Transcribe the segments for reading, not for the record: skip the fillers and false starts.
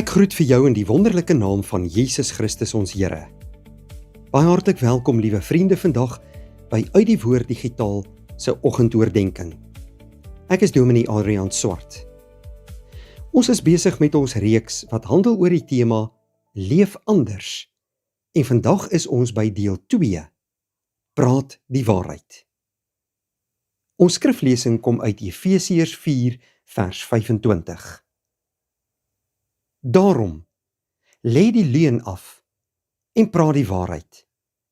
Ek groet vir jou in die wonderlike naam van Jesus Christus ons Here. Baie hartlik welkom, liewe vriende, vandag by Uit die Woord Digitaal se oggendoordenkings. Ek is Dominee Adriaan Swart. Ons is besig met ons reeks wat handel oor die tema Leef anders. En vandag is ons by deel 2. Praat die waarheid. Ons skriflesing kom uit Efesiërs 4 vers 25. Daarom, lê die leuen af en praat die waarheid,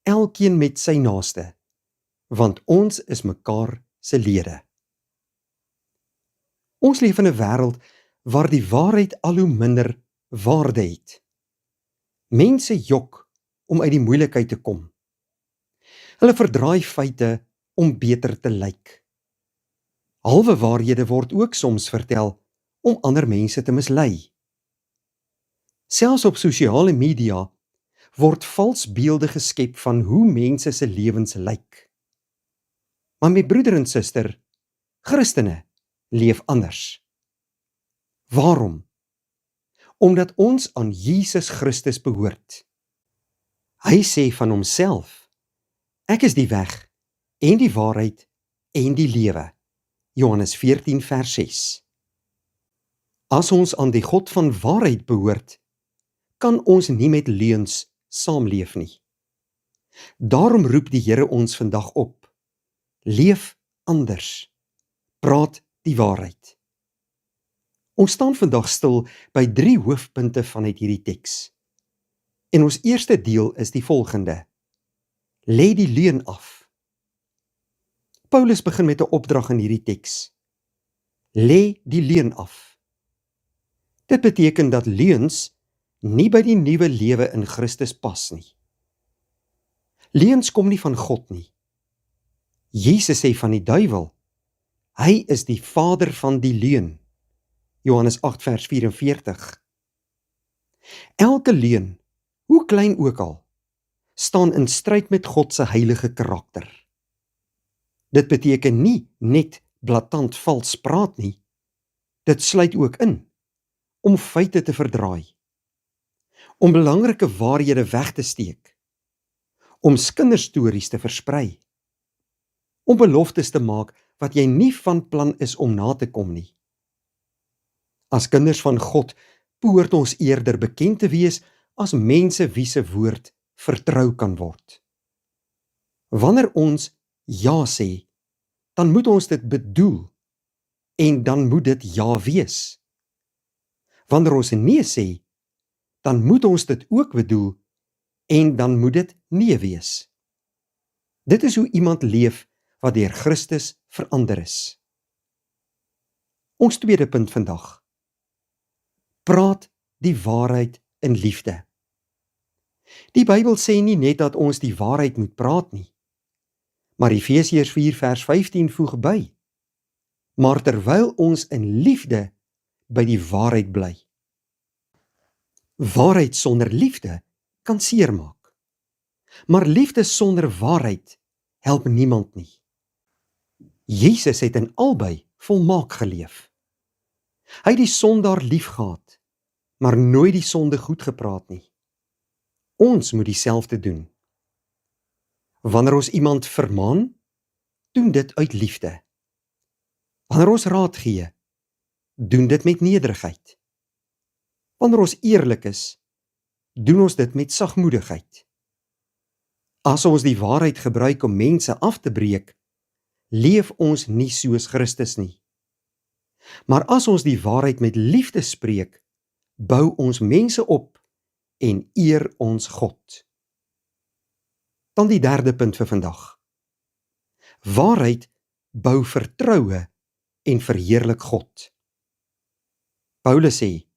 elkeen met sy naaste, want ons is mekaar se lede. Ons leef in 'n wêreld waar die waarheid al hoe minder waarde het. Mense jok om uit die moeilikheid te kom. Hulle verdraai feite om beter te lyk. Halwe waarhede word ook soms vertel om ander mense te mislei. Selfs op sosiale media word vals beelde geskep van hoe mense se lewens lyk. Maar my broeder en suster, Christene, leef anders. Waarom? Omdat ons aan Jesus Christus behoort. Hy sê van homself, ek is die weg en die waarheid en die lewe. Johannes 14 vers 6. As ons aan die God van waarheid behoort, kan ons nie met leuns saamleef nie. Daarom roep die Here ons vandag op. Leef anders. Praat die waarheid. Ons staan vandag stil by 3 hoofpunte vanuit hierdie teks. En ons eerste deel is die volgende. Lê die leuen af. Paulus begin met 'n opdrag in hierdie teks. Lê die leuen af. Dit beteken dat leuns nie by die nuwe lewe in Christus pas nie. Leuns kom nie van God nie. Jesus sê van die duiwel, hy is die vader van die leuen. Johannes 8 vers 44. Elke leuen, hoe klein ook al, staan in stryd met God se heilige karakter. Dit beteken nie net blaatant vals praat nie. Dit sluit ook in om feite te verdraai, om belangrike waarhede weg te steek, om kinderstories te versprei, om beloftes te maak wat jy nie van plan is om na te kom nie. As kinders van God behoort ons eerder bekend te wees as mense wie se woord vertrou kan word. Wanneer ons ja sê, dan moet ons dit bedoel en dan moet dit ja wees. Wanneer ons nee sê, dan moet ons dit ook bedoel en dan moet dit nee wees. Dit is hoe iemand leef wat deur Christus verander is. Ons tweede punt vandag. Praat die waarheid in liefde. Die Bybel sê nie net dat ons die waarheid moet praat nie, maar Efesiërs 4 vers 15 voeg by. Maar terwyl ons in liefde by die waarheid bly. Waarheid sonder liefde kan seermaak. Maar liefde sonder waarheid help niemand nie. Jesus het in albei volmaak geleef. Hy het die sondaar liefgehad, maar nooit die sonde goed gepraat nie. Ons moet dieselfde doen. Wanneer ons iemand vermaan, doen dit uit liefde. Wanneer ons raad gee, doen dit met nederigheid. Wanneer ons eerlik is, doen ons dit met sagmoedigheid. As ons die waarheid gebruik om mense af te breek, leef ons nie soos Christus nie. Maar as ons die waarheid met liefde spreek, bou ons mense op en eer ons God. Dan die derde punt vir vandag. Waarheid bou vertroue en verheerlik God. Paulus sê,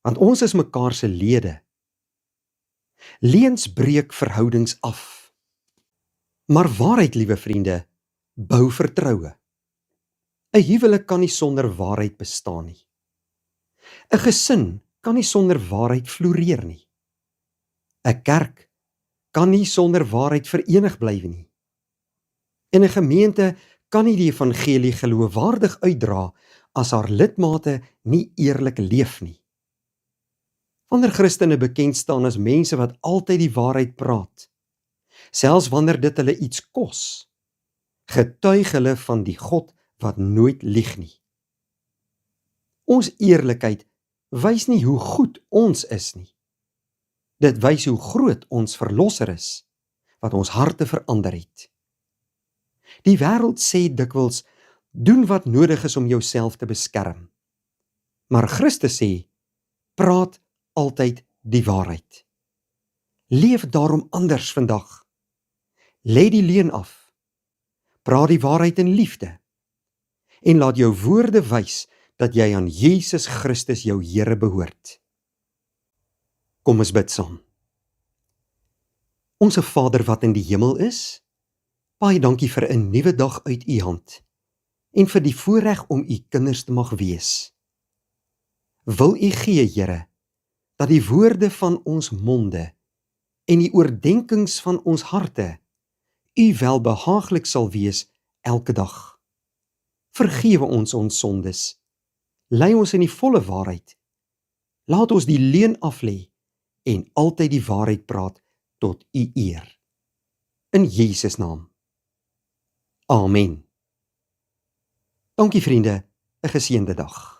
want ons is mekaar se lede. Leuns breek verhoudings af. Maar waarheid, liewe vriende, bou vertroue. 'n Huwelik kan nie sonder waarheid bestaan nie. 'n Gesin kan nie sonder waarheid floreer nie. 'n Kerk kan nie sonder waarheid verenig bly nie. En 'n gemeente kan nie die evangelie geloofwaardig uitdra as haar lidmate nie eerlik leef nie. Wanneer Christene bekend staan as mense wat altyd die waarheid praat, selfs wanneer dit hulle iets kos, getuig hulle van die God wat nooit lieg nie. Ons eerlikheid wys nie hoe goed ons is nie. Dit wys hoe groot ons Verlosser is, wat ons harte verander het. Die wêreld sê dikwels, doen wat nodig is om jouself te beskerm. Maar Christus sê, praat altyd die waarheid. Leef daarom anders vandag. Lê die leuen af. Praat die waarheid in liefde. En laat jou woorde wys dat jy aan Jesus Christus jou Here behoort. Kom ons bid saam. Onse Vader wat in die hemel is, baie dankie vir 'n nuwe dag uit u hand en vir die voorreg om u kinders te mag wees. Wil u gee, Here, dat die woorde van ons monde en die oordeenkings van ons harte u welbehaaglik sal wees elke dag. Vergewe ons sondes. Lei ons in die volle waarheid. Laat ons die leuen aflê en altyd die waarheid praat tot u eer. In Jesus naam. Amen. Dankie vriende, 'n geseënde dag.